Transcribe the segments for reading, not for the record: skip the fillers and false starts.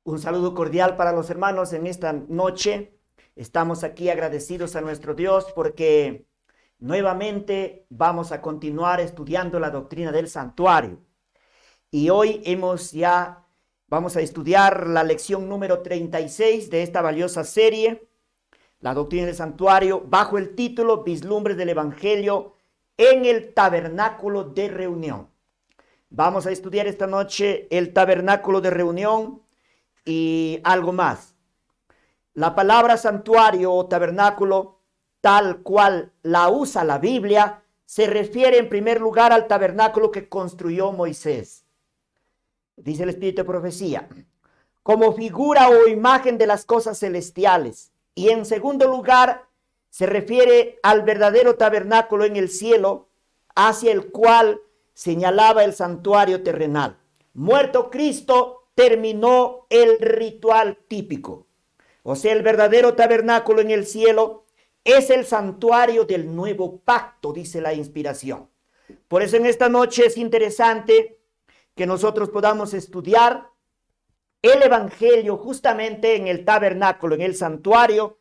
Un saludo cordial para los hermanos en esta noche. Estamos aquí agradecidos a nuestro Dios porque nuevamente vamos a continuar estudiando la doctrina del santuario. Y hoy vamos a estudiar la lección número 36 de esta valiosa serie, la doctrina del santuario, bajo el título Vislumbres del Evangelio en el tabernáculo de reunión. Vamos a estudiar esta noche el tabernáculo de reunión y algo más. La palabra santuario o tabernáculo, tal cual la usa la Biblia, se refiere en primer lugar al tabernáculo que construyó Moisés. Dice el Espíritu de Profecía, como figura o imagen de las cosas celestiales. Y en segundo lugar, se refiere al verdadero tabernáculo en el cielo, hacia el cual señalaba el santuario terrenal. Muerto Cristo, terminó el ritual típico. O sea, el verdadero tabernáculo en el cielo es el santuario del nuevo pacto, dice la inspiración. Por eso en esta noche es interesante que nosotros podamos estudiar el evangelio justamente en el tabernáculo, en el santuario,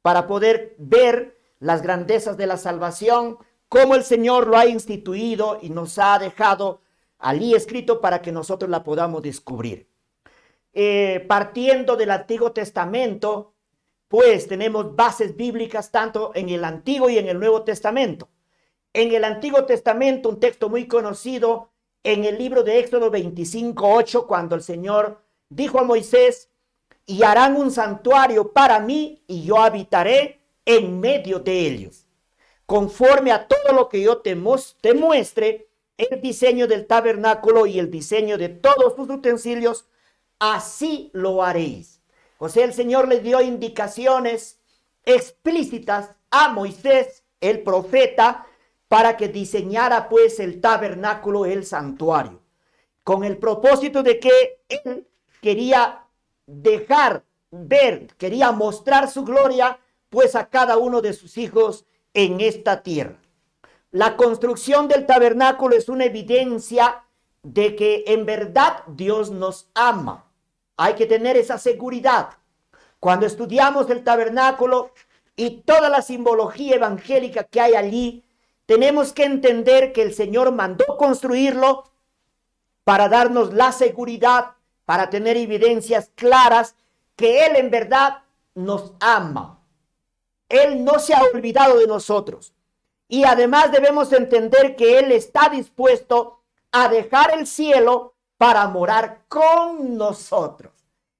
para poder ver las grandezas de la salvación, cómo el Señor lo ha instituido y nos ha dejado allí escrito para que nosotros la podamos descubrir. Partiendo del Antiguo Testamento, pues tenemos bases bíblicas tanto en el Antiguo y en el Nuevo Testamento. En el Antiguo Testamento, un texto muy conocido, en el libro de Éxodo 25:8, cuando el Señor dijo a Moisés, y harán un santuario para mí y yo habitaré en medio de ellos. Conforme a todo lo que yo te muestre, el diseño del tabernáculo y el diseño de todos sus utensilios, así lo haréis. O sea, el Señor le dio indicaciones explícitas a Moisés, el profeta, para que diseñara pues el tabernáculo, el santuario, con el propósito de que él quería quería mostrar su gloria pues a cada uno de sus hijos en esta tierra. La construcción del tabernáculo es una evidencia de que en verdad Dios nos ama. Hay que tener esa seguridad. Cuando estudiamos el tabernáculo y toda la simbología evangélica que hay allí, tenemos que entender que el Señor mandó construirlo para darnos la seguridad, para tener evidencias claras que Él en verdad nos ama. Él no se ha olvidado de nosotros. Y además debemos entender que Él está dispuesto a dejar el cielo para morar con nosotros.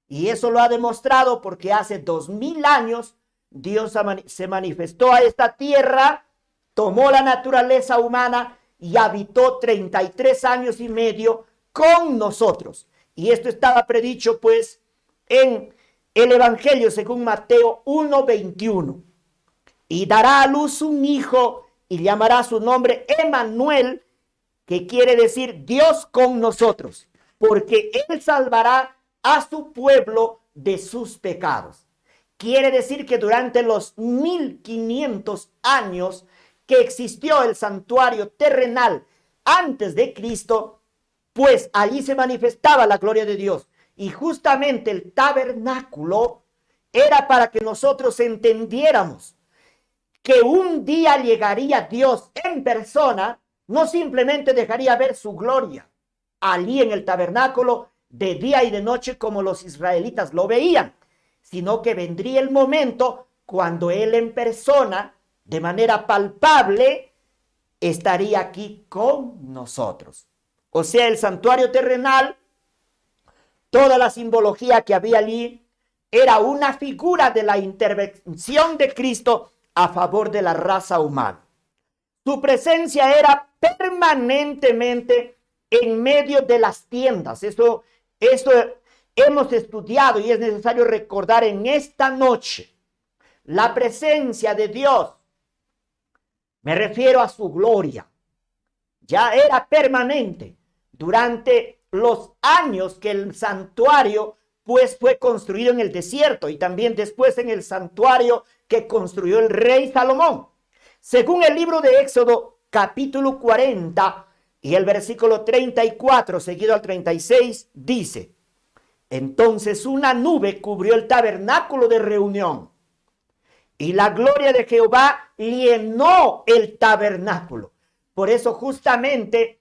Y eso lo ha demostrado porque hace 2000 años Dios se manifestó a esta tierra, tomó la naturaleza humana y habitó 33 años y medio con nosotros. Y esto estaba predicho pues en el Evangelio según Mateo 1:21. Y dará a luz un hijo y llamará su nombre Emmanuel, que quiere decir Dios con nosotros, porque Él salvará a su pueblo de sus pecados. Quiere decir que durante los 1500 años que existió el santuario terrenal antes de Cristo, pues allí se manifestaba la gloria de Dios. Y justamente el tabernáculo era para que nosotros entendiéramos que un día llegaría Dios en persona, no simplemente dejaría ver su gloria allí en el tabernáculo de día y de noche como los israelitas lo veían, sino que vendría el momento cuando Él en persona, de manera palpable, estaría aquí con nosotros. O sea, el santuario terrenal, toda la simbología que había allí, era una figura de la intervención de Cristo a favor de la raza humana. Su presencia era permanentemente en medio de las tiendas. Eso hemos estudiado y es necesario recordar en esta noche. La presencia de Dios, me refiero a su gloria, ya era permanente durante los años que el santuario pues fue construido en el desierto y también después en el santuario que construyó el rey Salomón. Según el libro de Éxodo capítulo 40 y el versículo 34 seguido al 36 dice: Entonces una nube cubrió el tabernáculo de reunión y la gloria de Jehová llenó el tabernáculo. Por eso justamente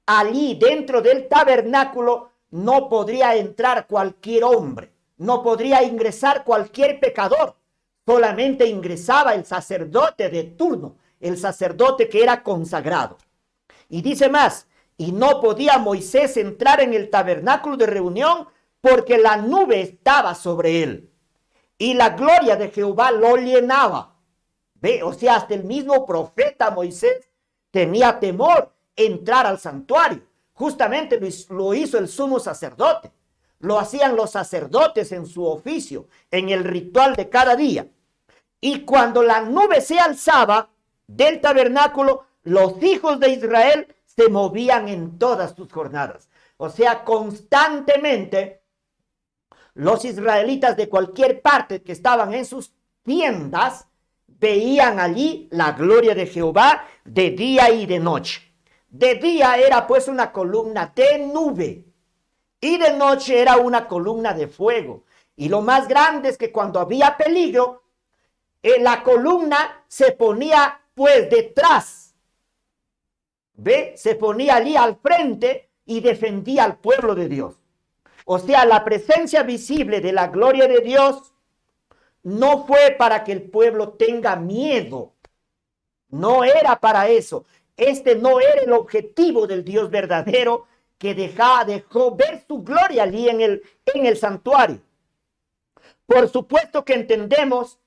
allí dentro del tabernáculo no podría entrar cualquier hombre, no podría ingresar cualquier pecador. Solamente ingresaba el sacerdote de turno, el sacerdote que era consagrado. Y dice más, y no podía Moisés entrar en el tabernáculo de reunión porque la nube estaba sobre él y la gloria de Jehová lo llenaba. Ve, o sea, hasta el mismo profeta Moisés tenía temor entrar al santuario. Justamente lo hizo el sumo sacerdote. Lo hacían los sacerdotes en su oficio, en el ritual de cada día. Y cuando la nube se alzaba del tabernáculo, los hijos de Israel se movían en todas sus jornadas. O sea, constantemente los israelitas de cualquier parte que estaban en sus tiendas veían allí la gloria de Jehová de día y de noche. De día era pues una columna de nube y de noche era una columna de fuego. Y lo más grande es que cuando había peligro, la columna se ponía pues detrás. ¿Ve? Se ponía allí al frente y defendía al pueblo de Dios. O sea, la presencia visible de la gloria de Dios no fue para que el pueblo tenga miedo. No era para eso. Este no era el objetivo del Dios verdadero que dejó ver su gloria allí en el santuario. Por supuesto que entendemos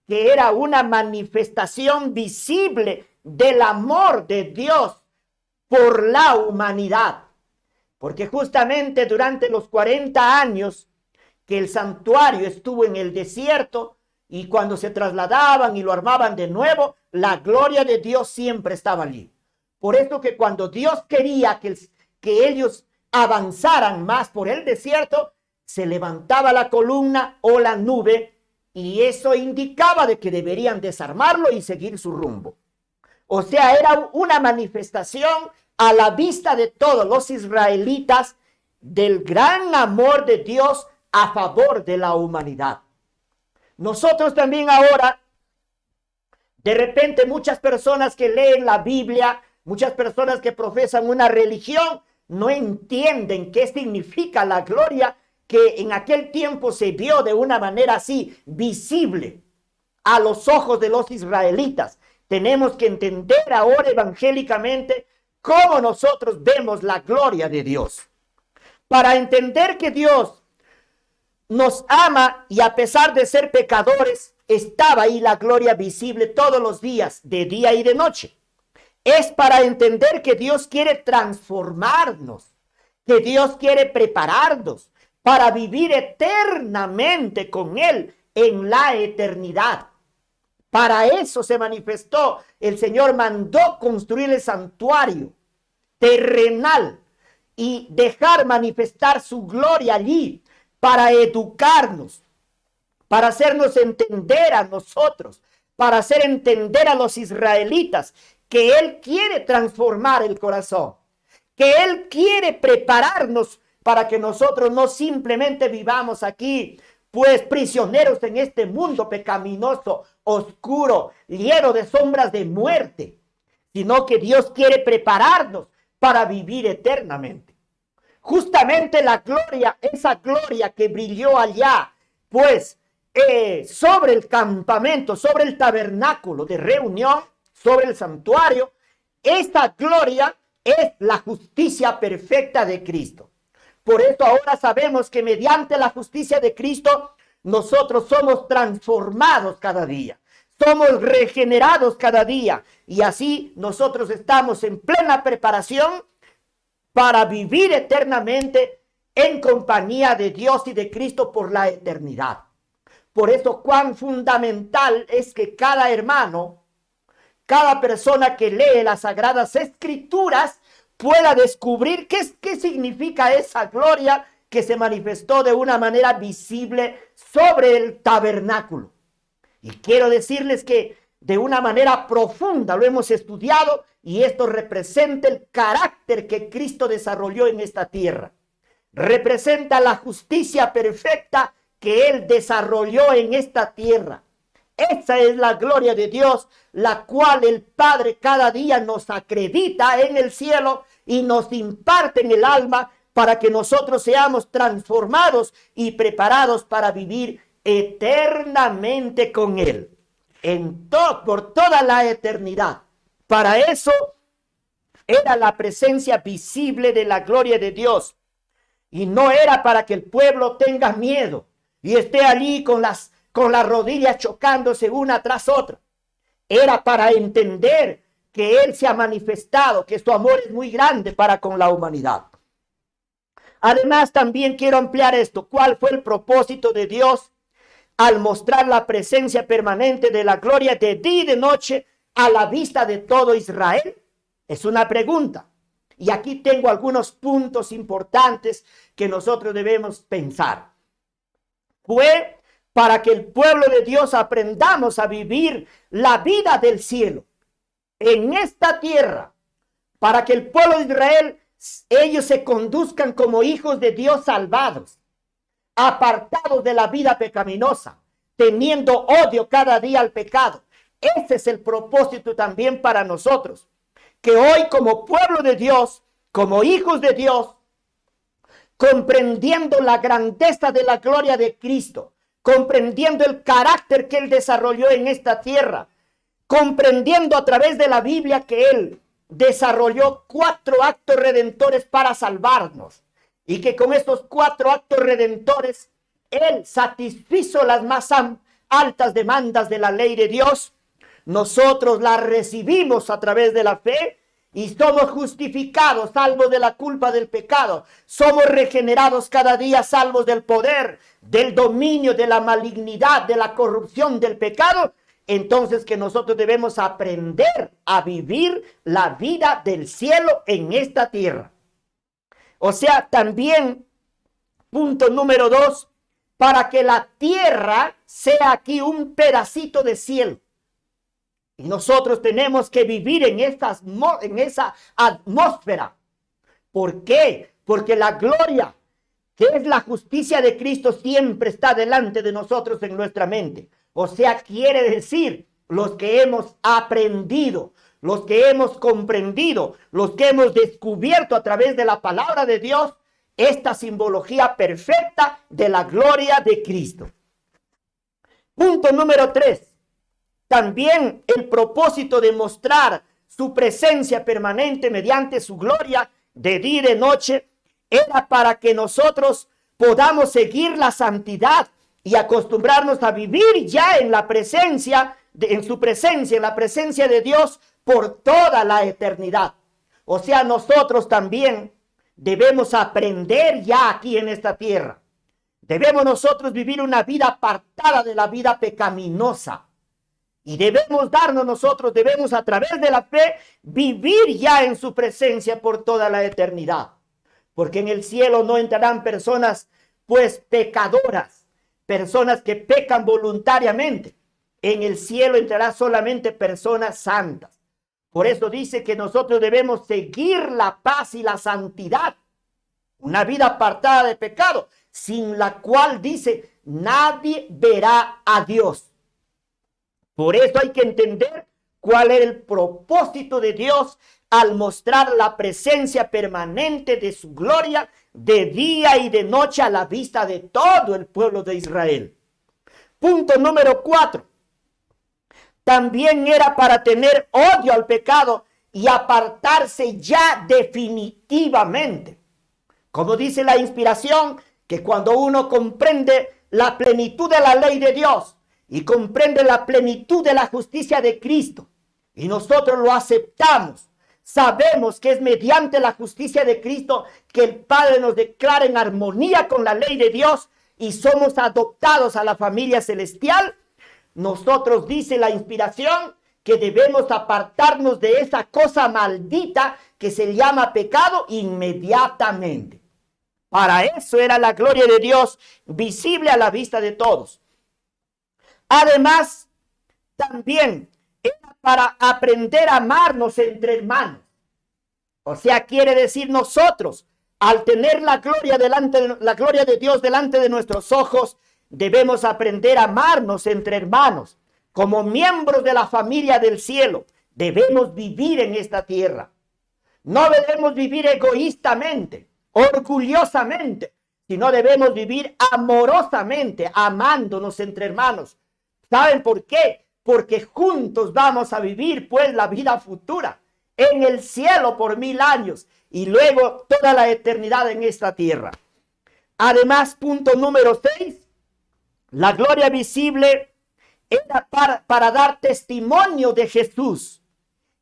que era una manifestación visible del amor de Dios por la humanidad. Porque justamente durante los 40 años que el santuario estuvo en el desierto y cuando se trasladaban y lo armaban de nuevo, la gloria de Dios siempre estaba allí. Por eso que cuando Dios quería que ellos avanzaran más por el desierto, se levantaba la columna o la nube y eso indicaba de que deberían desarmarlo y seguir su rumbo. O sea, era una manifestación a la vista de todos los israelitas del gran amor de Dios a favor de la humanidad. Nosotros también ahora, de repente muchas personas que leen la Biblia, muchas personas que profesan una religión, no entienden qué significa la gloria que en aquel tiempo se vio de una manera así visible a los ojos de los israelitas. Tenemos que entender ahora evangélicamente cómo nosotros vemos la gloria de Dios. Para entender que Dios nos ama y a pesar de ser pecadores, estaba ahí la gloria visible todos los días, de día y de noche. Es para entender que Dios quiere transformarnos, que Dios quiere prepararnos para vivir eternamente con Él en la eternidad. Para eso se manifestó. El Señor mandó construir el santuario terrenal y dejar manifestar su gloria allí para educarnos, para hacernos entender a nosotros, para hacer entender a los israelitas que Él quiere transformar el corazón, que Él quiere prepararnos para que nosotros no simplemente vivamos aquí, pues prisioneros en este mundo pecaminoso, oscuro, lleno de sombras de muerte, sino que Dios quiere prepararnos para vivir eternamente. Justamente la gloria, esa gloria que brilló allá, pues sobre el campamento, sobre el tabernáculo de reunión, sobre el santuario, esta gloria es la justicia perfecta de Cristo. Por eso ahora sabemos que mediante la justicia de Cristo nosotros somos transformados cada día, somos regenerados cada día y así nosotros estamos en plena preparación para vivir eternamente en compañía de Dios y de Cristo por la eternidad. Por eso cuán fundamental es que cada hermano, cada persona que lee las Sagradas Escrituras pueda descubrir qué significa esa gloria que se manifestó de una manera visible sobre el tabernáculo. Y quiero decirles que de una manera profunda lo hemos estudiado y esto representa el carácter que Cristo desarrolló en esta tierra. representa la justicia perfecta que Él desarrolló en esta tierra. Esa es la gloria de Dios, la cual el Padre cada día nos acredita en el cielo y nos imparte en el alma para que nosotros seamos transformados y preparados para vivir eternamente con Él, por toda la eternidad. Para eso era la presencia visible de la gloria de Dios, y no era para que el pueblo tenga miedo y esté allí con las rodillas chocándose una tras otra. Era para entender que Él se ha manifestado, que su amor es muy grande para con la humanidad. Además, también quiero ampliar esto. ¿Cuál fue el propósito de Dios al mostrar la presencia permanente de la gloria de día y de noche a la vista de todo Israel? Es una pregunta. Y aquí tengo algunos puntos importantes que nosotros debemos pensar. Fue para que el pueblo de Dios aprendamos a vivir la vida del cielo en esta tierra, para que el pueblo de Israel, ellos se conduzcan como hijos de Dios salvados, apartados de la vida pecaminosa, teniendo odio cada día al pecado. Ese es el propósito también para nosotros, que hoy como pueblo de Dios, como hijos de Dios, comprendiendo la grandeza de la gloria de Cristo, comprendiendo el carácter que Él desarrolló en esta tierra, comprendiendo a través de la Biblia que Él desarrolló 4 actos redentores para salvarnos, y que con estos 4 actos redentores Él satisfizo las más altas demandas de la ley de Dios. Nosotros la recibimos a través de la fe y somos justificados, salvos de la culpa del pecado. Somos regenerados cada día, salvos del poder, del dominio, de la malignidad, de la corrupción del pecado. Entonces que nosotros debemos aprender a vivir la vida del cielo en esta tierra. O sea, también, punto número 2, para que la tierra sea aquí un pedacito de cielo. Y nosotros tenemos que vivir en esa atmósfera. ¿Por qué? Porque la gloria, que es la justicia de Cristo, siempre está delante de nosotros en nuestra mente. O sea, quiere decir, los que hemos aprendido, los que hemos comprendido, los que hemos descubierto a través de la palabra de Dios, esta simbología perfecta de la gloria de Cristo. Punto número 3. También el propósito de mostrar su presencia permanente mediante su gloria de día y de noche era para que nosotros podamos seguir la santidad y acostumbrarnos a vivir ya en la presencia, en su presencia, en la presencia de Dios por toda la eternidad. O sea, nosotros también debemos aprender ya aquí en esta tierra. Debemos nosotros vivir una vida apartada de la vida pecaminosa. Y debemos debemos a través de la fe vivir ya en su presencia por toda la eternidad. Porque en el cielo no entrarán personas pues pecadoras, personas que pecan voluntariamente. En el cielo entrarán solamente personas santas. Por eso dice que nosotros debemos seguir la paz y la santidad. Una vida apartada de pecado, sin la cual dice nadie verá a Dios. Por eso hay que entender cuál es el propósito de Dios al mostrar la presencia permanente de su gloria de día y de noche a la vista de todo el pueblo de Israel. Punto número 4. También era para tener odio al pecado y apartarse ya definitivamente. Como dice la inspiración, que cuando uno comprende la plenitud de la ley de Dios, y comprende la plenitud de la justicia de Cristo, y nosotros lo aceptamos, sabemos que es mediante la justicia de Cristo que el Padre nos declara en armonía con la ley de Dios y somos adoptados a la familia celestial. Nosotros, dice la inspiración, que debemos apartarnos de esa cosa maldita que se llama pecado inmediatamente. Para eso era la gloria de Dios visible a la vista de todos. Además, también era para aprender a amarnos entre hermanos. O sea, quiere decir nosotros al tener la gloria de Dios delante de nuestros ojos, debemos aprender a amarnos entre hermanos. Como miembros de la familia del cielo, debemos vivir en esta tierra. No debemos vivir egoístamente, orgullosamente, sino debemos vivir amorosamente, amándonos entre hermanos. ¿Saben por qué? Porque juntos vamos a vivir pues la vida futura en el cielo por 1000 años y luego toda la eternidad en esta tierra. Además, punto número 6, la gloria visible era para dar testimonio de Jesús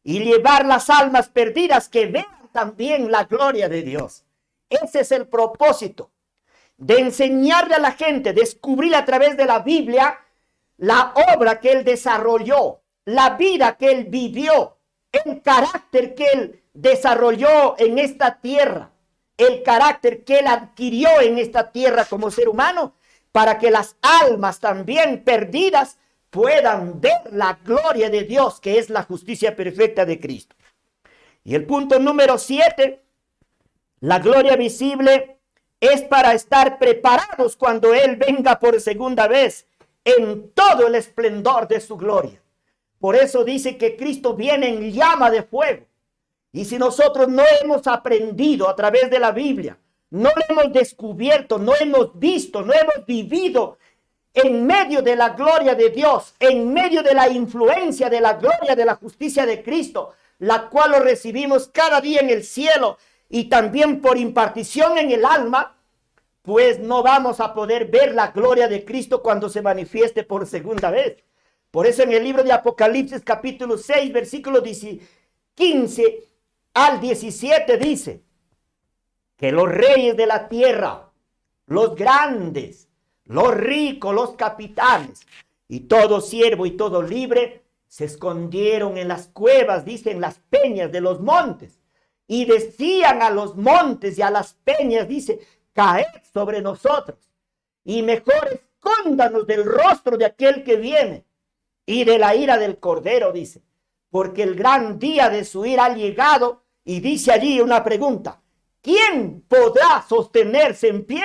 y llevar las almas perdidas que vean también la gloria de Dios. Ese es el propósito, de enseñarle a la gente, descubrir a través de la Biblia la obra que él desarrolló, la vida que él vivió, el carácter que él desarrolló en esta tierra, el carácter que él adquirió en esta tierra como ser humano, para que las almas también perdidas puedan ver la gloria de Dios, que es la justicia perfecta de Cristo. Y el punto número 7, la gloria visible es para estar preparados cuando Él venga por segunda vez en todo el esplendor de su gloria. Por eso dice que Cristo viene en llama de fuego. Y si nosotros no hemos aprendido a través de la Biblia, no lo hemos descubierto, no hemos visto, no hemos vivido en medio de la gloria de Dios, en medio de la influencia de la gloria de la justicia de Cristo, la cual lo recibimos cada día en el cielo y también por impartición en el alma, pues no vamos a poder ver la gloria de Cristo cuando se manifieste por segunda vez. Por eso en el libro de Apocalipsis capítulo 6, versículos 15 al 17 dice que los reyes de la tierra, los grandes, los ricos, los capitanes y todo siervo y todo libre se escondieron en las cuevas, dicen las peñas de los montes, y decían a los montes y a las peñas, dice, caed sobre nosotros y mejor escóndanos del rostro de aquel que viene y de la ira del Cordero, dice, porque el gran día de su ira ha llegado. Y dice allí una pregunta: ¿quién podrá sostenerse en pie?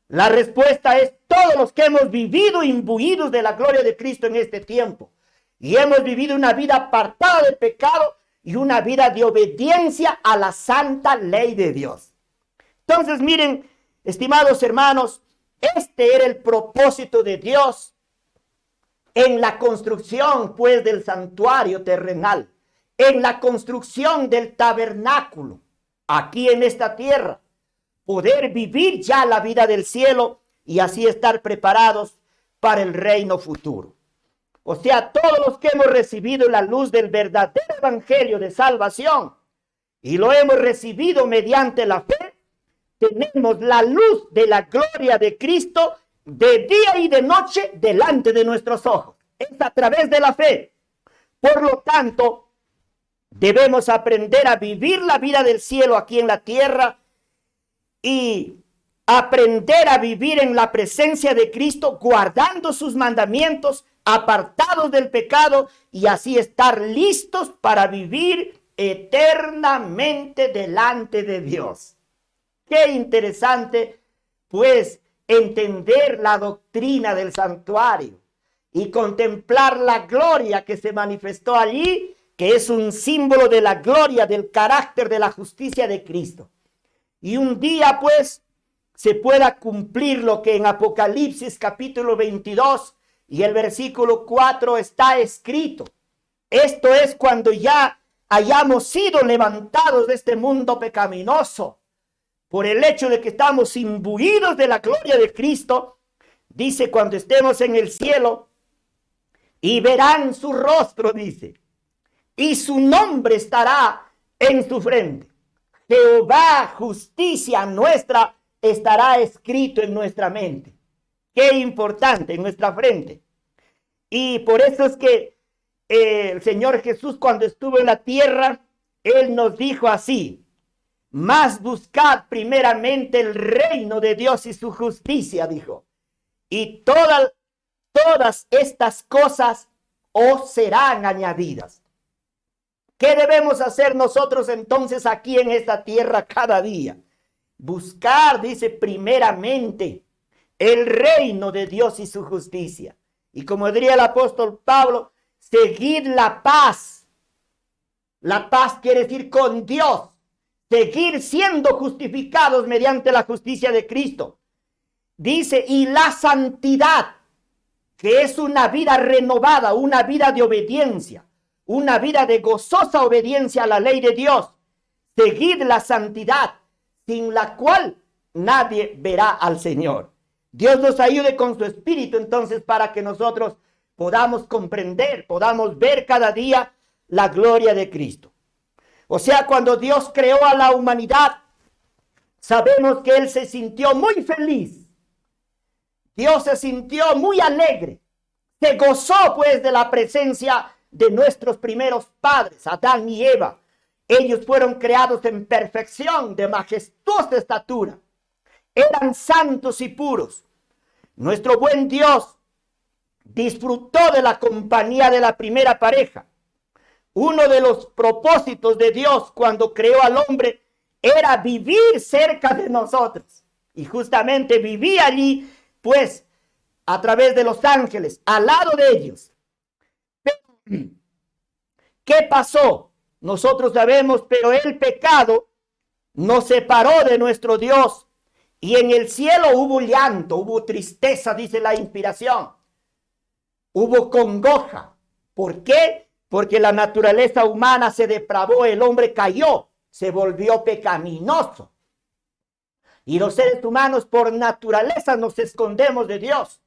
La respuesta es todos los que hemos vivido imbuidos de la gloria de Cristo en este tiempo y hemos vivido una vida apartada del pecado y una vida de obediencia a la santa ley de Dios. Entonces, miren, estimados hermanos, este era el propósito de Dios en la construcción, pues, del santuario terrenal, en la construcción del tabernáculo, aquí en esta tierra, poder vivir ya la vida del cielo y así estar preparados para el reino futuro. O sea, todos los que hemos recibido la luz del verdadero evangelio de salvación y lo hemos recibido mediante la fe, tenemos la luz de la gloria de Cristo de día y de noche delante de nuestros ojos. Es a través de la fe. Por lo tanto, debemos aprender a vivir la vida del cielo aquí en la tierra y aprender a vivir en la presencia de Cristo, guardando sus mandamientos, apartados del pecado y así estar listos para vivir eternamente delante de Dios. Qué interesante, pues, entender la doctrina del santuario y contemplar la gloria que se manifestó allí, que es un símbolo de la gloria, del carácter de la justicia de Cristo. Y un día, pues, se pueda cumplir lo que en Apocalipsis capítulo 22 y el versículo 4 está escrito. Esto es cuando ya hayamos sido levantados de este mundo pecaminoso por el hecho de que estamos imbuidos de la gloria de Cristo. Dice, cuando estemos en el cielo y verán su rostro, dice, y su nombre estará en su frente. Jehová, justicia nuestra, estará escrito en nuestra mente. Qué importante, en nuestra frente. Y por eso es que el Señor Jesús, cuando estuvo en la tierra, Él nos dijo así: mas buscad primeramente el reino de Dios y su justicia, dijo, y todas estas cosas os serán añadidas. ¿Qué debemos hacer nosotros entonces aquí en esta tierra cada día? Buscar, dice, primeramente el reino de Dios y su justicia. Y como diría el apóstol Pablo, seguid la paz. La paz quiere decir con Dios. Seguir siendo justificados mediante la justicia de Cristo. Dice, y la santidad, que es una vida renovada, una vida de obediencia, una vida de gozosa obediencia a la ley de Dios. Seguid la santidad, sin la cual nadie verá al Señor. Dios nos ayude con su Espíritu entonces para que nosotros podamos comprender, podamos ver cada día la gloria de Cristo. O sea, cuando Dios creó a la humanidad, sabemos que Él se sintió muy feliz. Dios se sintió muy alegre. Se gozó pues de la presencia de nuestros primeros padres, Adán y Eva. Ellos fueron creados en perfección, de majestuosa estatura. Eran santos y puros. Nuestro buen Dios disfrutó de la compañía de la primera pareja. Uno de los propósitos de Dios cuando creó al hombre era vivir cerca de nosotros. Y justamente vivía allí, pues, a través de los ángeles, al lado de ellos. Pero, ¿qué pasó? Nosotros sabemos, pero el pecado nos separó de nuestro Dios. Y en el cielo hubo llanto, hubo tristeza, dice la inspiración. Hubo congoja. ¿Por qué? Porque la naturaleza humana se depravó, el hombre cayó, se volvió pecaminoso. Y los seres humanos por naturaleza nos escondemos de Dios.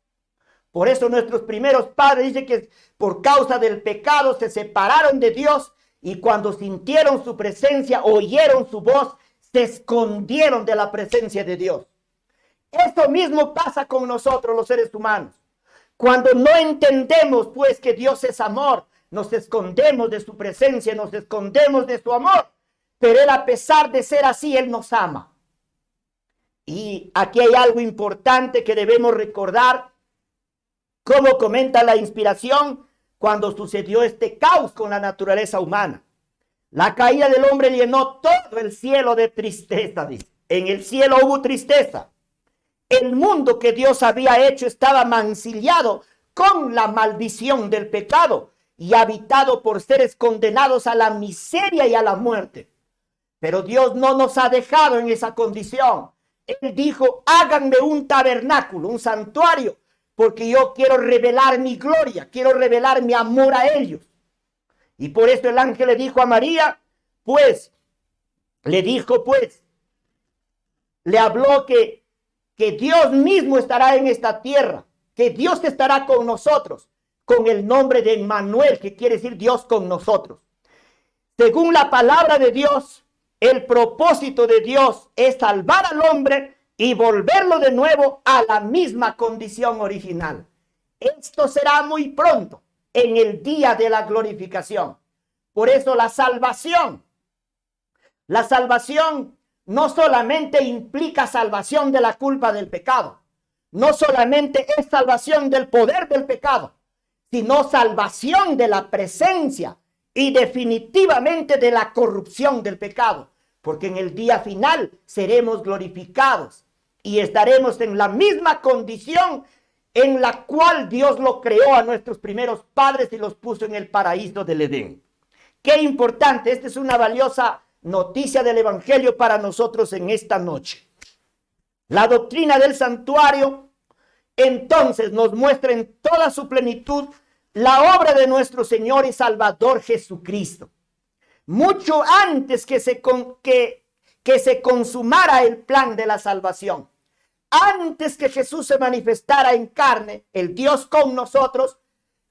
Por eso nuestros primeros padres dicen que por causa del pecado se separaron de Dios y cuando sintieron su presencia, oyeron su voz, se escondieron de la presencia de Dios. Eso mismo pasa con nosotros los seres humanos. Cuando no entendemos pues que Dios es amor, nos escondemos de su presencia, nos escondemos de su amor. Pero Él, a pesar de ser así, Él nos ama. Y aquí hay algo importante que debemos recordar. Como comenta la inspiración, cuando sucedió este caos con la naturaleza humana. La caída del hombre llenó todo el cielo de tristeza, dice. En el cielo hubo tristeza. El mundo que Dios había hecho estaba mancillado con la maldición del pecado y habitado por seres condenados a la miseria y a la muerte. Pero Dios no nos ha dejado en esa condición. Él dijo, háganme un tabernáculo, un santuario, porque yo quiero revelar mi gloria, quiero revelar mi amor a ellos. Y por eso el ángel le dijo a María, le habló que Dios mismo estará en esta tierra, que Dios estará con nosotros, con el nombre de Emmanuel, que quiere decir Dios con nosotros. Según la palabra de Dios, el propósito de Dios es salvar al hombre y volverlo de nuevo a la misma condición original. Esto será muy pronto, en el día de la glorificación. Por eso la salvación no solamente implica salvación de la culpa del pecado, no solamente es salvación del poder del pecado, sino salvación de la presencia y definitivamente de la corrupción del pecado, porque en el día final seremos glorificados y estaremos en la misma condición en la cual Dios lo creó a nuestros primeros padres y los puso en el paraíso del Edén. Qué importante, esta es una valiosa noticia del Evangelio para nosotros en esta noche. La doctrina del santuario entonces nos muestra en toda su plenitud la obra de nuestro Señor y Salvador Jesucristo. Mucho antes que se consumara el plan de la salvación. Antes que Jesús se manifestara en carne, el Dios con nosotros,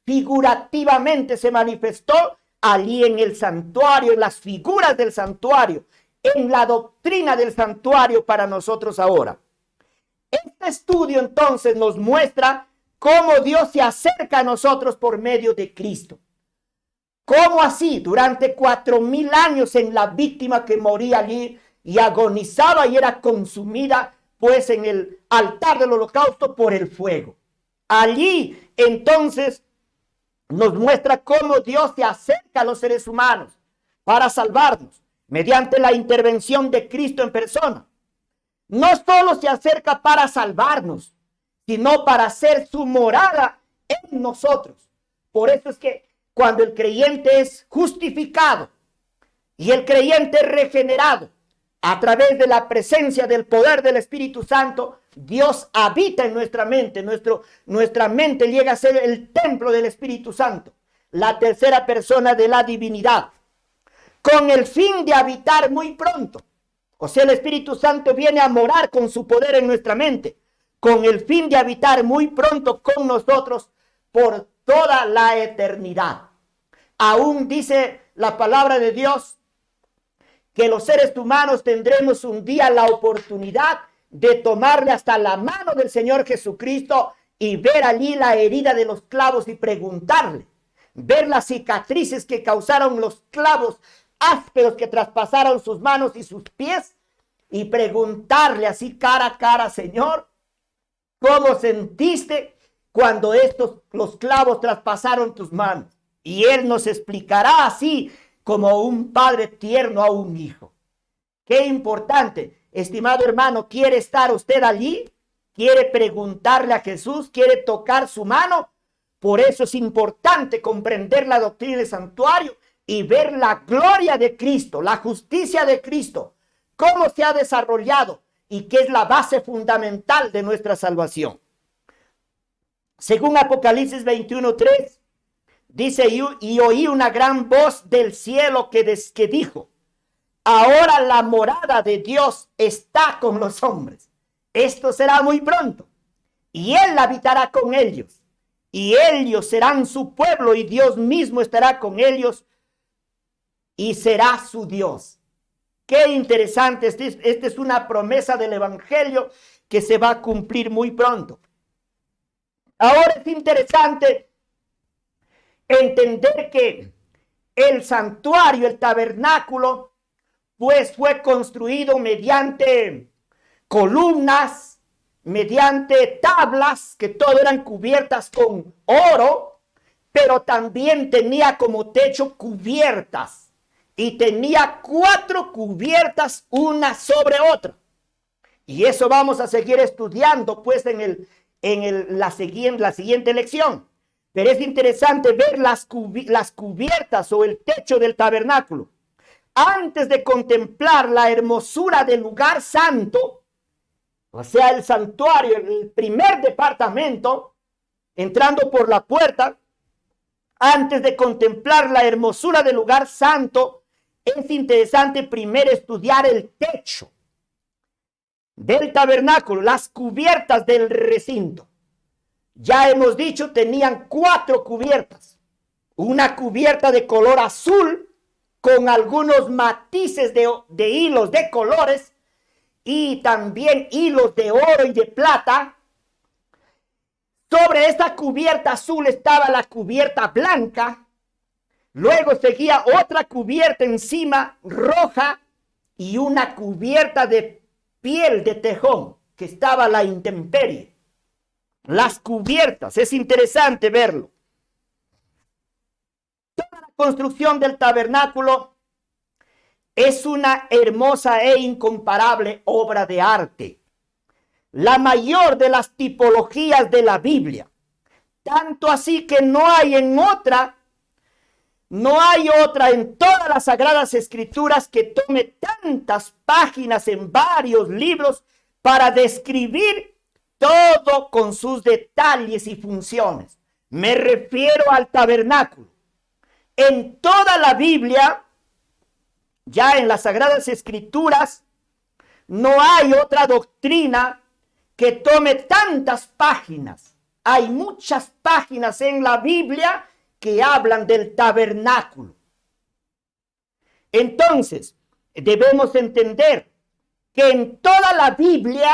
figurativamente se manifestó allí en el santuario, en las figuras del santuario, en la doctrina del santuario para nosotros ahora. Este estudio entonces nos muestra cómo Dios se acerca a nosotros por medio de Cristo. ¿Cómo así? Durante 4,000 años en la víctima que moría allí y agonizaba y era consumida pues en el altar del holocausto por el fuego. Allí entonces nos muestra cómo Dios se acerca a los seres humanos para salvarnos mediante la intervención de Cristo en persona. no solo se acerca para salvarnos, sino para hacer su morada en nosotros. Por eso es que cuando el creyente es justificado y el creyente es regenerado a través de la presencia del poder del Espíritu Santo, Dios habita en nuestra mente. Nuestra mente llega a ser el templo del Espíritu Santo, la tercera persona de la divinidad, con el fin de habitar muy pronto. O sea, el Espíritu Santo viene a morar con su poder en nuestra mente, con el fin de habitar muy pronto con nosotros por toda la eternidad. Aún dice la palabra de Dios que los seres humanos tendremos un día la oportunidad de tomarle hasta la mano del Señor Jesucristo y ver allí la herida de los clavos y preguntarle, ver las cicatrices que causaron los clavos ásperos que traspasaron sus manos y sus pies, y preguntarle así cara a cara, Señor, ¿cómo sentiste cuando los clavos traspasaron tus manos? Y Él nos explicará así como un padre tierno a un hijo. Qué importante, estimado hermano, ¿quiere estar usted allí? ¿Quiere preguntarle a Jesús? ¿Quiere tocar su mano? Por eso es importante comprender la doctrina del santuario y ver la gloria de Cristo, la justicia de Cristo, cómo se ha desarrollado y qué es la base fundamental de nuestra salvación. Según Apocalipsis 21:3, dice, y oí una gran voz del cielo que dijo, ahora la morada de Dios está con los hombres. Esto será muy pronto, y Él habitará con ellos, y ellos serán su pueblo, y Dios mismo estará con ellos, y será su Dios. Qué interesante, esta es una promesa del Evangelio que se va a cumplir muy pronto. Ahora es interesante entender que el santuario, el tabernáculo, pues fue construido mediante columnas, mediante tablas, que todo eran cubiertas con oro, pero también tenía como techo cubiertas. Y tenía 4 cubiertas una sobre otra. Y eso vamos a seguir estudiando pues en la siguiente lección. Pero es interesante ver las cubiertas o el techo del tabernáculo. Antes de contemplar la hermosura del lugar santo, o sea, el santuario, el primer departamento, entrando por la puerta, antes de contemplar la hermosura del lugar santo, es interesante primero estudiar el techo del tabernáculo, las cubiertas del recinto. Ya hemos dicho, tenían 4 cubiertas. Una cubierta de color azul con algunos matices de hilos de colores y también hilos de oro y de plata. Sobre esta cubierta azul estaba la cubierta blanca. Luego seguía otra cubierta encima roja y una cubierta de piel de tejón que estaba a la intemperie. Las cubiertas, es interesante verlo. Toda la construcción del tabernáculo es una hermosa e incomparable obra de arte. La mayor de las tipologías de la Biblia. Tanto así que no hay otra en todas las Sagradas Escrituras que tome tantas páginas en varios libros para describir todo con sus detalles y funciones. Me refiero al tabernáculo. En toda la Biblia, ya en las Sagradas Escrituras, no hay otra doctrina que tome tantas páginas. Hay muchas páginas en la Biblia que hablan del tabernáculo. Entonces, debemos entender que en toda la Biblia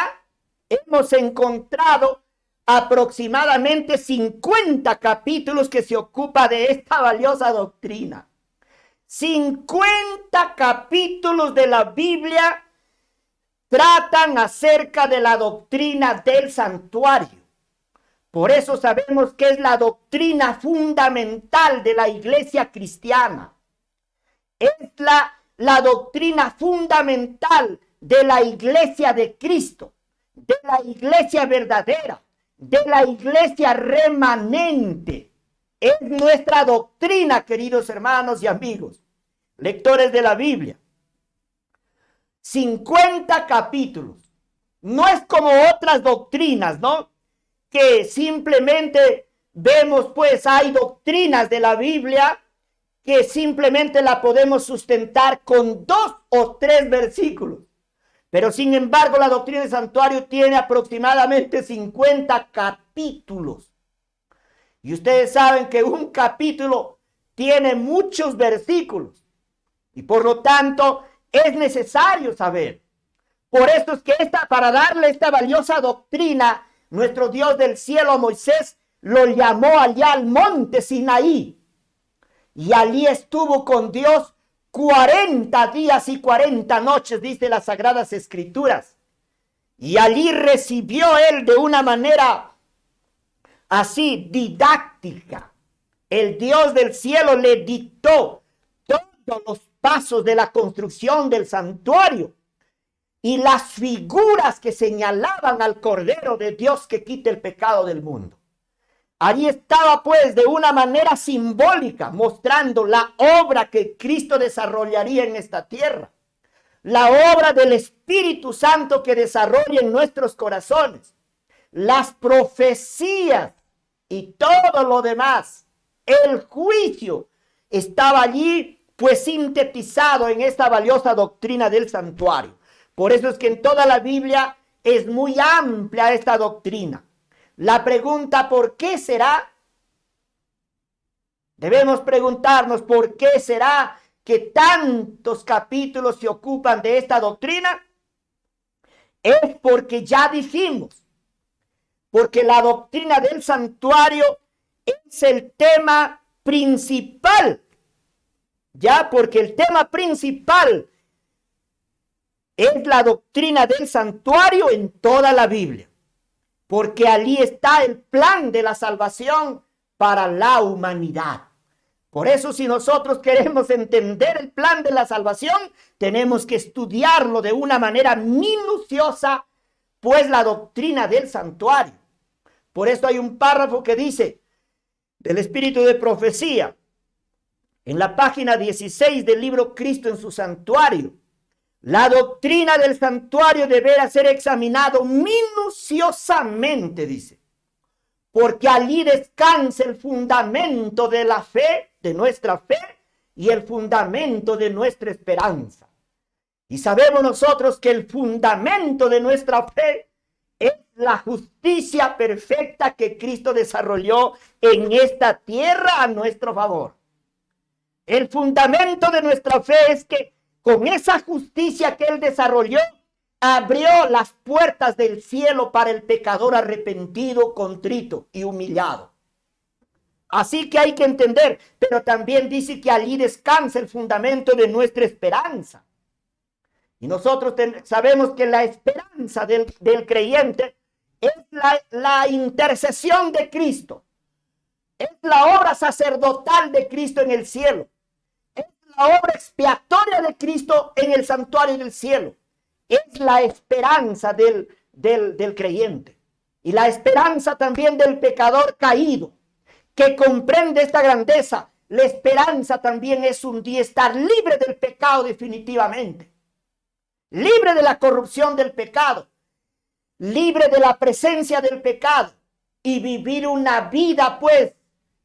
hemos encontrado aproximadamente 50 capítulos que se ocupa de esta valiosa doctrina. 50 capítulos de la Biblia tratan acerca de la doctrina del santuario. Por eso sabemos que es la doctrina fundamental de la iglesia cristiana. Es la doctrina fundamental, de la iglesia de Cristo, de la iglesia verdadera, de la iglesia remanente. Es nuestra doctrina, queridos hermanos y amigos, lectores de la Biblia. 50 capítulos. No es como otras doctrinas, ¿no? Que simplemente vemos, pues hay doctrinas de la Biblia que simplemente la podemos sustentar con 2 o 3 versículos. Pero sin embargo, la doctrina del santuario tiene aproximadamente 50 capítulos. Y ustedes saben que un capítulo tiene muchos versículos. Y por lo tanto, es necesario saber. Por eso es que para darle esta valiosa doctrina, nuestro Dios del cielo, Moisés, lo llamó allá al monte Sinaí. Y allí estuvo con Dios 40 días y 40 noches, dice las Sagradas Escrituras. Y allí recibió él de una manera así didáctica. El Dios del cielo le dictó todos los pasos de la construcción del santuario y las figuras que señalaban al Cordero de Dios que quita el pecado del mundo. Allí estaba pues de una manera simbólica mostrando la obra que Cristo desarrollaría en esta tierra. La obra del Espíritu Santo que desarrolla en nuestros corazones. Las profecías y todo lo demás. El juicio estaba allí pues sintetizado en esta valiosa doctrina del santuario. Por eso es que en toda la Biblia es muy amplia esta doctrina. La pregunta ¿por qué será? Debemos preguntarnos ¿por qué será que tantos capítulos se ocupan de esta doctrina? Es porque ya dijimos, porque la doctrina del santuario es el tema principal. Ya, porque el tema principal es la doctrina del santuario en toda la Biblia. Porque allí está el plan de la salvación para la humanidad. Por eso, si nosotros queremos entender el plan de la salvación, tenemos que estudiarlo de una manera minuciosa, pues la doctrina del santuario. Por eso hay un párrafo que dice, del espíritu de profecía, en la página 16 del libro Cristo en su santuario. La doctrina del santuario deberá ser examinado minuciosamente, dice, porque allí descansa el fundamento de la fe, de nuestra fe, y el fundamento de nuestra esperanza. Y sabemos nosotros que el fundamento de nuestra fe es la justicia perfecta que Cristo desarrolló en esta tierra a nuestro favor. El fundamento de nuestra fe es que con esa justicia que Él desarrolló, abrió las puertas del cielo para el pecador arrepentido, contrito y humillado. Así que hay que entender, pero también dice que allí descansa el fundamento de nuestra esperanza. Y nosotros sabemos que la esperanza del creyente es la intercesión de Cristo. Es la obra sacerdotal de Cristo en el cielo. La obra expiatoria de Cristo en el santuario del cielo. Es la esperanza del creyente. Y la esperanza también del pecador caído, que comprende esta grandeza. La esperanza también es un día estar libre del pecado definitivamente. Libre de la corrupción del pecado. Libre de la presencia del pecado. Y vivir una vida pues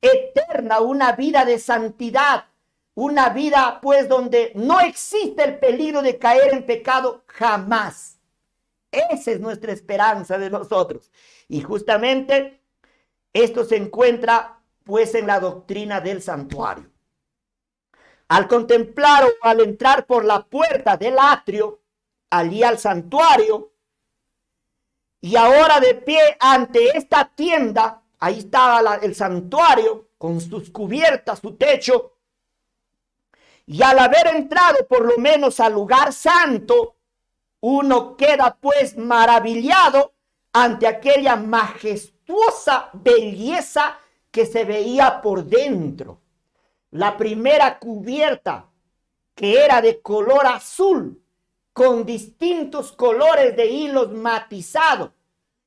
eterna, una vida de santidad. Una vida, pues, donde no existe el peligro de caer en pecado jamás. Esa es nuestra esperanza de nosotros. Y justamente esto se encuentra, pues, en la doctrina del santuario. Al contemplar o al entrar por la puerta del atrio, allí al santuario, y ahora de pie ante esta tienda, ahí estaba el santuario con sus cubiertas, su techo. Y al haber entrado por lo menos al lugar santo, uno queda pues maravillado ante aquella majestuosa belleza que se veía por dentro. La primera cubierta, que era de color azul, con distintos colores de hilos matizados.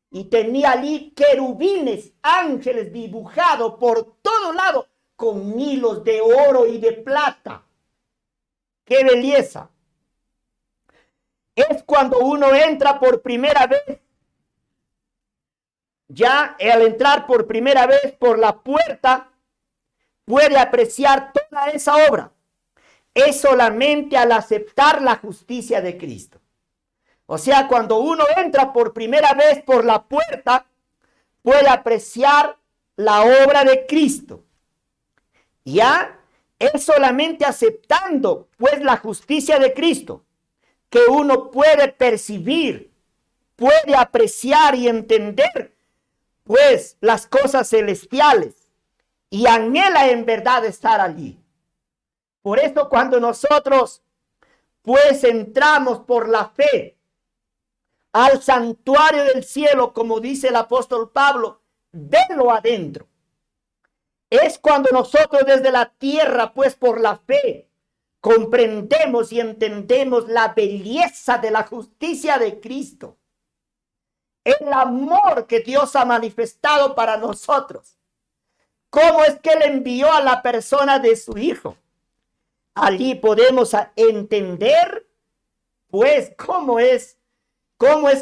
Y tenía allí querubines, ángeles dibujados por todo lado con hilos de oro y de plata. ¡Qué belleza! Es cuando uno entra por primera vez. Ya al entrar por primera vez por la puerta, puede apreciar toda esa obra. Es solamente al aceptar la justicia de Cristo. O sea, cuando uno entra por primera vez por la puerta, puede apreciar la obra de Cristo. Ya es solamente aceptando, pues, la justicia de Cristo, que uno puede percibir, puede apreciar y entender, pues, las cosas celestiales, y anhela en verdad estar allí. Por eso cuando nosotros, pues, entramos por la fe al santuario del cielo, como dice el apóstol Pablo, verlo adentro. Es cuando nosotros desde la tierra, pues por la fe, comprendemos y entendemos la belleza de la justicia de Cristo. El amor que Dios ha manifestado para nosotros. ¿Cómo es que Él envió a la persona de su Hijo? Allí podemos entender, pues, cómo es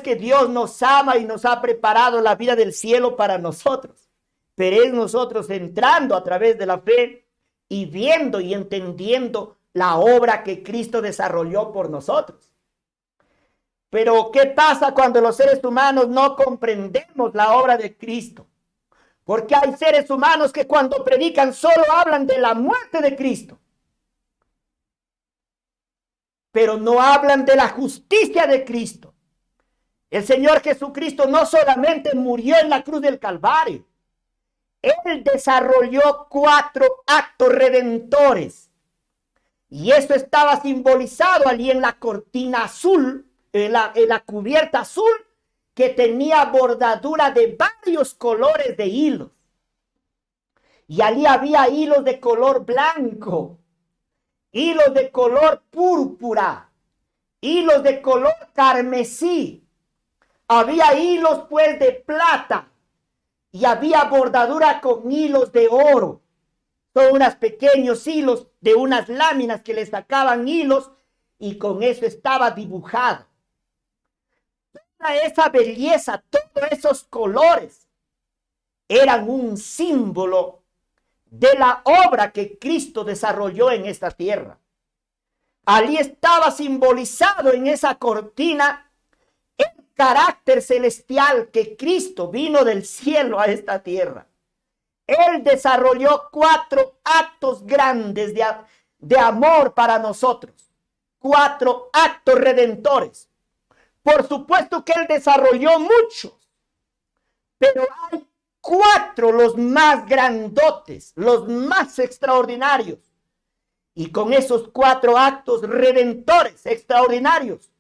que Dios nos ama y nos ha preparado la vida del cielo para nosotros. Pero es nosotros entrando a través de la fe y viendo y entendiendo la obra que Cristo desarrolló por nosotros. Pero ¿qué pasa cuando los seres humanos no comprendemos la obra de Cristo? Porque hay seres humanos que cuando predican solo hablan de la muerte de Cristo, pero no hablan de la justicia de Cristo. El Señor Jesucristo no solamente murió en la cruz del Calvario, Él desarrolló 4 actos redentores. Y eso estaba simbolizado allí en la cortina azul, en la cubierta azul, que tenía bordadura de varios colores de hilos. Y allí había hilos de color blanco, hilos de color púrpura, hilos de color carmesí. Había hilos pues de plata y había bordadura con hilos de oro. Son unos pequeños hilos de unas láminas que le sacaban hilos y con eso estaba dibujado. Toda esa belleza, todos esos colores eran un símbolo de la obra que Cristo desarrolló en esta tierra. Allí estaba simbolizado en esa cortina el carácter celestial que Cristo vino del cielo a esta tierra. Él desarrolló 4 actos grandes de amor para nosotros. 4 actos redentores. Por supuesto que Él desarrolló muchos, pero hay 4 los más grandotes, los más extraordinarios. Y con esos 4 actos redentores extraordinarios,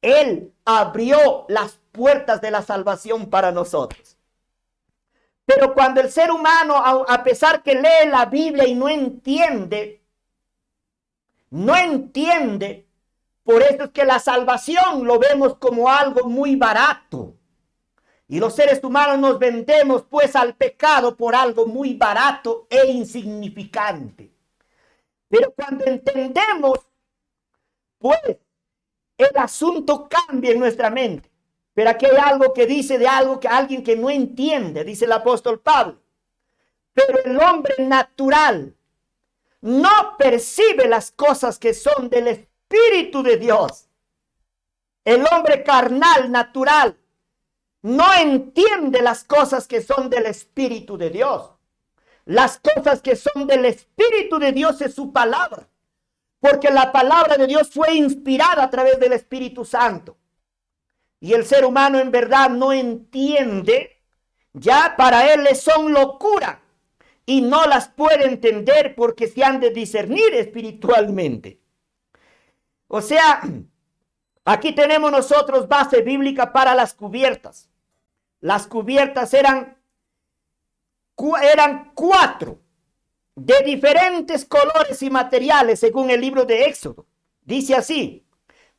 Él abrió las puertas de la salvación para nosotros. Pero cuando el ser humano, a pesar que lee la Biblia y no entiende, por eso es que la salvación lo vemos como algo muy barato. Y los seres humanos nos vendemos pues al pecado por algo muy barato e insignificante. Pero cuando entendemos, pues el asunto cambia en nuestra mente. Pero aquí hay algo que dice de algo que alguien que no entiende, dice el apóstol Pablo. Pero el hombre natural no percibe las cosas que son del Espíritu de Dios. El hombre carnal, natural, no entiende las cosas que son del Espíritu de Dios. Las cosas que son del Espíritu de Dios es su palabra. Porque la palabra de Dios fue inspirada a través del Espíritu Santo. Y el ser humano en verdad no entiende, ya para él le son locura. Y no las puede entender porque se han de discernir espiritualmente. O sea, aquí tenemos nosotros base bíblica para las cubiertas. Las cubiertas eran 4 de diferentes colores y materiales según el libro de Éxodo. Dice así: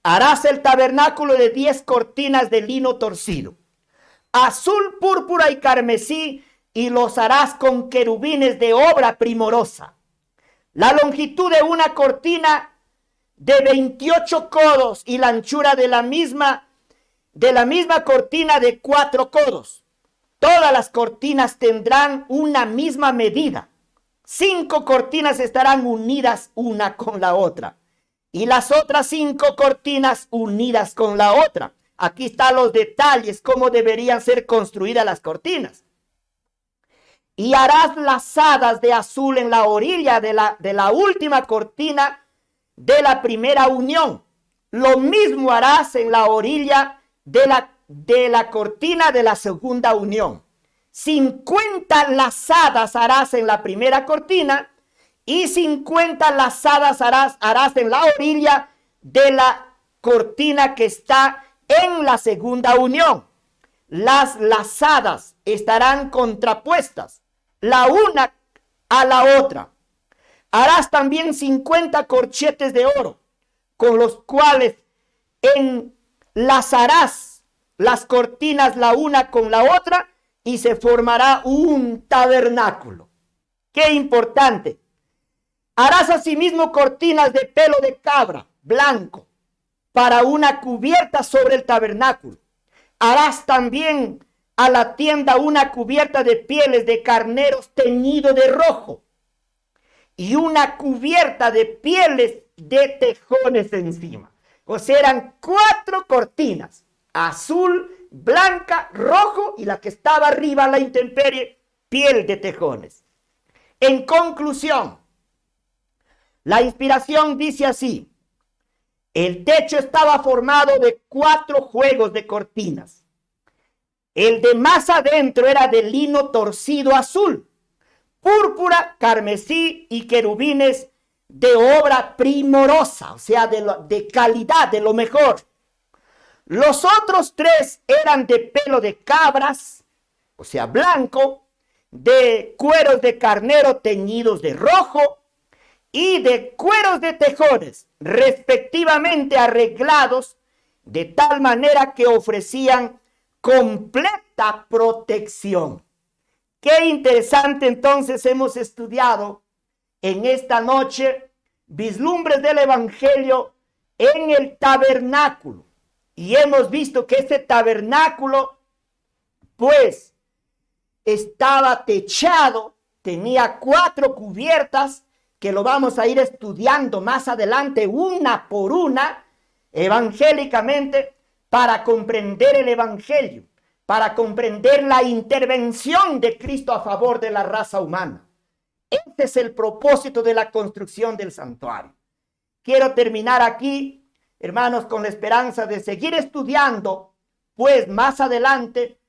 Harás el tabernáculo de 10 cortinas de lino torcido, azul, púrpura y carmesí, y los harás con querubines de obra primorosa. La longitud de una cortina de 28 codos y la anchura de la misma cortina de 4 codos. Todas las cortinas tendrán una misma medida. 5 cortinas estarán unidas una con la otra, y las otras 5 cortinas unidas con la otra. Aquí están los detalles, cómo deberían ser construidas las cortinas. Y harás lazadas de azul en la orilla de la última cortina de la primera unión. Lo mismo harás en la orilla de la cortina de la segunda unión. 50 lazadas harás en la primera cortina y 50 lazadas harás en la orilla de la cortina que está en la segunda unión. Las lazadas estarán contrapuestas, la una a la otra. Harás también 50 corchetes de oro, con los cuales enlazarás las cortinas la una con la otra, y se formará un tabernáculo. ¡Qué importante! Harás asimismo cortinas de pelo de cabra blanco para una cubierta sobre el tabernáculo. Harás también a la tienda una cubierta de pieles de carneros teñido de rojo y una cubierta de pieles de tejones encima. O sea, eran 4 cortinas: azul, blanca, rojo, y la que estaba arriba a la intemperie, piel de tejones. En conclusión, la inspiración dice así: el techo estaba formado de 4 juegos de cortinas. El de más adentro era de lino torcido azul, púrpura, carmesí y querubines de obra primorosa, o sea, de calidad, de lo mejor. Los otros 3 eran de pelo de cabras, o sea, blanco, de cueros de carnero teñidos de rojo y de cueros de tejones, respectivamente arreglados de tal manera que ofrecían completa protección. Qué interesante. Entonces hemos estudiado en esta noche vislumbres del Evangelio en el tabernáculo. Y hemos visto que ese tabernáculo, pues, estaba techado, tenía 4 cubiertas, que lo vamos a ir estudiando más adelante, una por una, evangélicamente, para comprender el Evangelio, para comprender la intervención de Cristo a favor de la raza humana. Ese es el propósito de la construcción del santuario. Quiero terminar aquí, hermanos, con la esperanza de seguir estudiando, pues más adelante,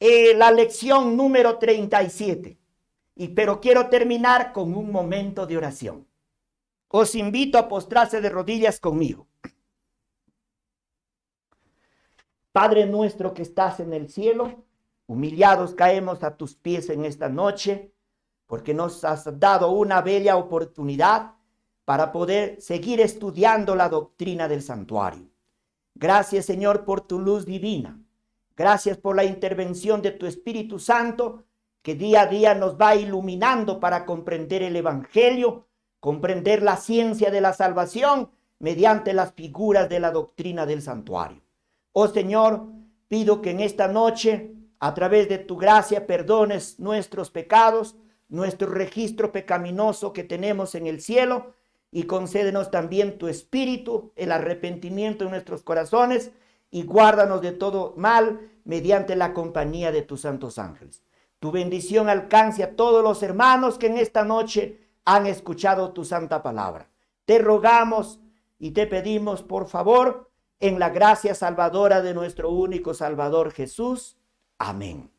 la lección número 37. Pero quiero terminar con un momento de oración. Os invito a postrarse de rodillas conmigo. Padre nuestro que estás en el cielo, humillados caemos a tus pies en esta noche, porque nos has dado una bella oportunidad para poder seguir estudiando la doctrina del santuario. Gracias, Señor, por tu luz divina. Gracias por la intervención de tu Espíritu Santo, que día a día nos va iluminando para comprender el Evangelio, comprender la ciencia de la salvación mediante las figuras de la doctrina del santuario. Oh Señor, pido que en esta noche, a través de tu gracia, perdones nuestros pecados, nuestro registro pecaminoso que tenemos en el cielo, y concédenos también tu espíritu, el arrepentimiento en nuestros corazones, y guárdanos de todo mal mediante la compañía de tus santos ángeles. Tu bendición alcance a todos los hermanos que en esta noche han escuchado tu santa palabra. Te rogamos y te pedimos, por favor, en la gracia salvadora de nuestro único Salvador Jesús. Amén.